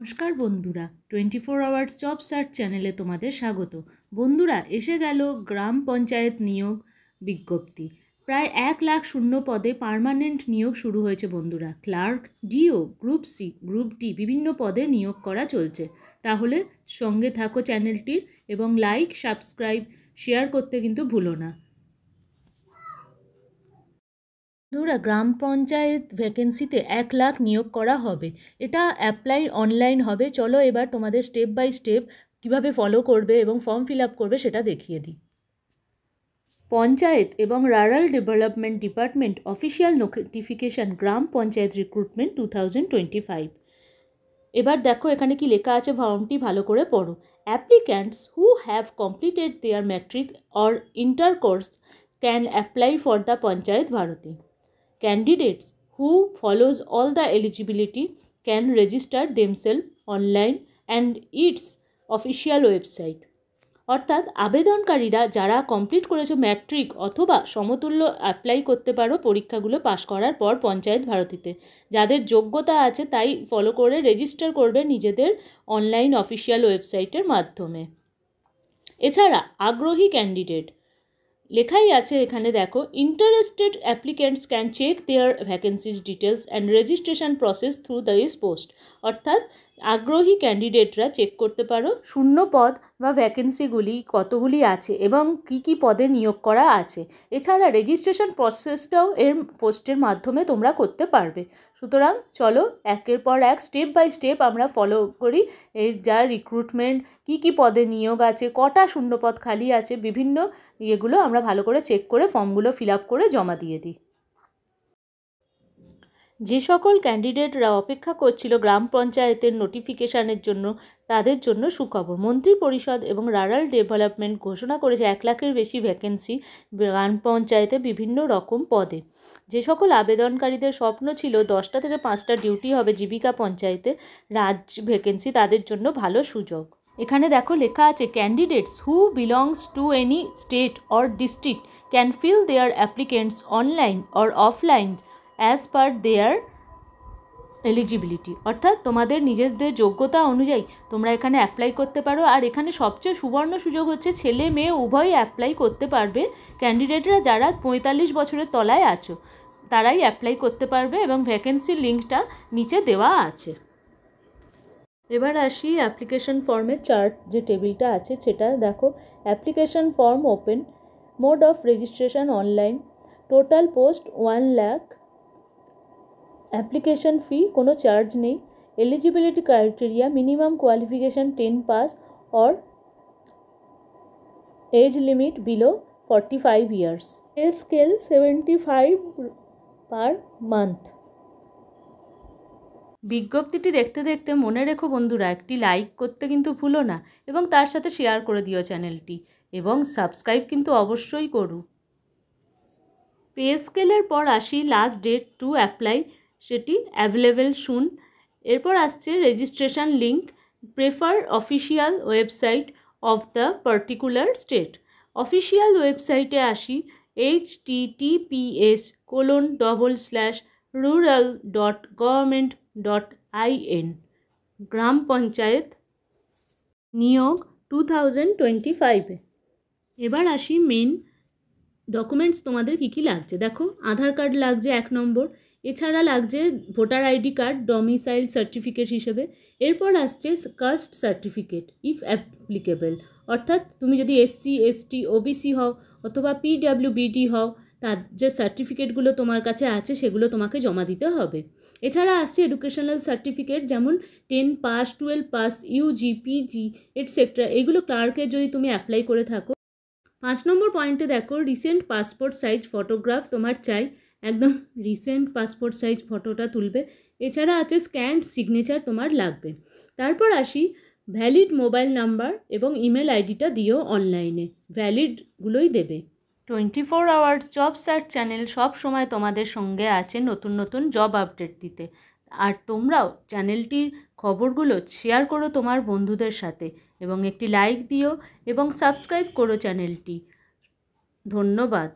নমস্কার বন্ধুরা, 24 hours job search চ্যানেলে তোমাদের স্বাগত। বন্ধুরা, এসে গেল গ্রাম পঞ্চায়েত নিয়োগ বিজ্ঞপ্তি। প্রায় 1 লাখ শূন্য পদে পার্মানেন্ট নিয়োগ শুরু হয়েছে বন্ধুরা। Clerk, DO, group C, group D বিভিন্ন পদে নিয়োগ করা চলছে। তাহলে সঙ্গে থাকো চ্যানেলটির এবং লাইক, সাবস্ক্রাইব, শেয়ার করতে কিন্তু ভুলো না। বন্ধুরা, গ্রাম পঞ্চায়েত ভ্যাকেন্সিতে 1 লাখ নিয়োগ করা হবে। এটা অ্যাপ্লাই অনলাইন হবে। চলো এবার তোমাদের স্টেপ বাই স্টেপ কীভাবে ফলো করবে এবং ফর্ম ফিল আপ করবে সেটা দেখিয়ে দিই। পঞ্চায়েত এবং rural development department official notification গ্রাম পঞ্চায়েত রিক্রুটমেন্ট 2025। এবার দেখো এখানে কি লেখা আছে, ফর্মটি ভালো করে পড়ো। Applicants who have completed their matric or inter course can apply for the Panchayat Bharati. Candidates who follows all the eligibility can register themselves online and its official website. অর্থাৎ আবেদনকারীরা যারা কমপ্লিট করেছে ম্যাট্রিক অথবা সমতুল্য অ্যাপ্লাই করতে পারো পরীক্ষাগুলো পাশ করার পর পঞ্চায়েত ভারতীতে। যাদের যোগ্যতা আছে তাই ফলো করে রেজিস্টার করবে নিজেদের অনলাইন অফিসিয়াল ওয়েবসাইটের মাধ্যমে। এছাড়া আগ্রহী ক্যান্ডিডেট লেখাই আছে এখানে দেখো, interested applicants can check their vacancies details and registration process through this post. অর্থাৎ আগ্রহী ক্যান্ডিডেটরা চেক করতে পারো শূন্য পদ বা ভ্যাকেন্সিগুলি কতগুলি আছে এবং কি কি পদে নিয়োগ করা আছে। এছাড়া রেজিস্ট্রেশন প্রসেসটাও এর পোস্টের মাধ্যমে তোমরা করতে পারবে। সুতরাং চলো একের পর এক স্টেপ বাই স্টেপ আমরা ফলো করি। এর যা রিক্রুটমেন্ট, কি কি পদে নিয়োগ আছে, কটা শূন্যপদ খালি আছে, বিভিন্ন এগুলো আমরা ভালো করে চেক করে ফর্মগুলো ফিল আপ করে জমা দিয়ে দিই। যে সকল ক্যান্ডিডেটরা অপেক্ষা করছিল গ্রাম পঞ্চায়েতের নোটিফিকেশানের জন্য তাদের জন্য সুখবর। মন্ত্রী পরিষদ এবং রুরাল ডেভেলপমেন্ট ঘোষণা করেছে 1 লাখের বেশি ভ্যাকেন্সি গ্রাম পঞ্চায়েতে বিভিন্ন রকম পদে। যে সকল আবেদনকারীদের স্বপ্ন ছিল 10টা থেকে 5টা ডিউটি হবে জীবিকা পঞ্চায়েতে রাজ্য ভ্যাকেন্সি, তাদের জন্য ভালো সুযোগ। এখানে দেখো লেখা আছে, candidates who belongs to any state or district can fill their applicants online or offline as per their eligibility. অর্থাৎ তোমাদের নিজেদের যোগ্যতা অনুযায়ী তোমরা এখানে অ্যাপ্লাই করতে পারো। আর এখানে সবচেয়ে সুবর্ণ সুযোগ হচ্ছে ছেলে মেয়ে উভয়ই অ্যাপ্লাই করতে পারবে। ক্যান্ডিডেটরা যারা 45 বছরের তলায় আছো তারাই অ্যাপ্লাই করতে পারবে এবং ভ্যাকেন্সির লিঙ্কটা নিচে দেওয়া আছে। এবার আসি অ্যাপ্লিকেশন ফর্মের চার্ট যে টেবিলটা আছে সেটা দেখো। Application form open, mode of registration online, total post 1 lakh, application fee কোনো চার্জ নেই, eligibility criteria minimum qualification 10 pass or age limit below 45 years, pay scale 75 per month. বিজ্ঞপ্তিটি দেখতে দেখতে মনে রেখো বন্ধুরা, একটি লাইক করতে কিন্তু ভুলো না এবং তার সাথে শেয়ার করে দিও চ্যানেলটি এবং সাবস্ক্রাইব কিন্তু অবশ্যই করো। পে স্কেলের পর আসি লাস্ট ডেট টু অ্যাপ্লাই, সেটি অ্যাভেলেবেল শুন। এরপর আসছে registration link, prefer official website of the particular state. Official ওয়েবসাইটে আসি https:/rural.government.in। গ্রাম পঞ্চায়েত নিয়োগ 2025। এবার আসি মেন ডকুমেন্টস তোমাদের কী কী লাগছে। দেখো, আধার কার্ড লাগছে 1 নম্বর, এছাড়া লাগছে voter ID card domicile certificate হিসেবে। এরপর আসছে কাস্ট সার্টিফিকেট ইফ অ্যাপ্লিকেবল, অর্থাৎ তুমি যদি SC ST OBC হও অথবা PWBD হও তার যে সার্টিফিকেটগুলো তোমার কাছে আছে সেগুলো তোমাকে জমা দিতে হবে। এছাড়া আসছে এডুকেশনাল সার্টিফিকেট, যেমন 10 pass, 12 pass, UG PG etcetera. এগুলো ক্লার্কের যদি তুমি অ্যাপ্লাই করে থাকো। 5 নম্বর পয়েন্টে দেখো, রিসেন্ট পাসপোর্ট সাইজ ফটোগ্রাফ তোমার চাই, একদম রিসেন্ট পাসপোর্ট সাইজ ফটোটা তুলবে। এছাড়া আছে স্ক্যান্ড সিগনেচার তোমার লাগবে। তারপর আসি ভ্যালিড মোবাইল নাম্বার এবং ইমেল আইডিটা দিও অনলাইনে, ভ্যালিডগুলোই দেবে। 24 আওয়ার্স জব সার্চ চ্যানেল সব সময় তোমাদের সঙ্গে আছে নতুন নতুন জব আপডেট দিতে। আর তোমরাও চ্যানেলটির খবরগুলো শেয়ার করো তোমার বন্ধুদের সাথে এবং একটি লাইক দিও এবং সাবস্ক্রাইব করো চ্যানেলটি। ধন্যবাদ।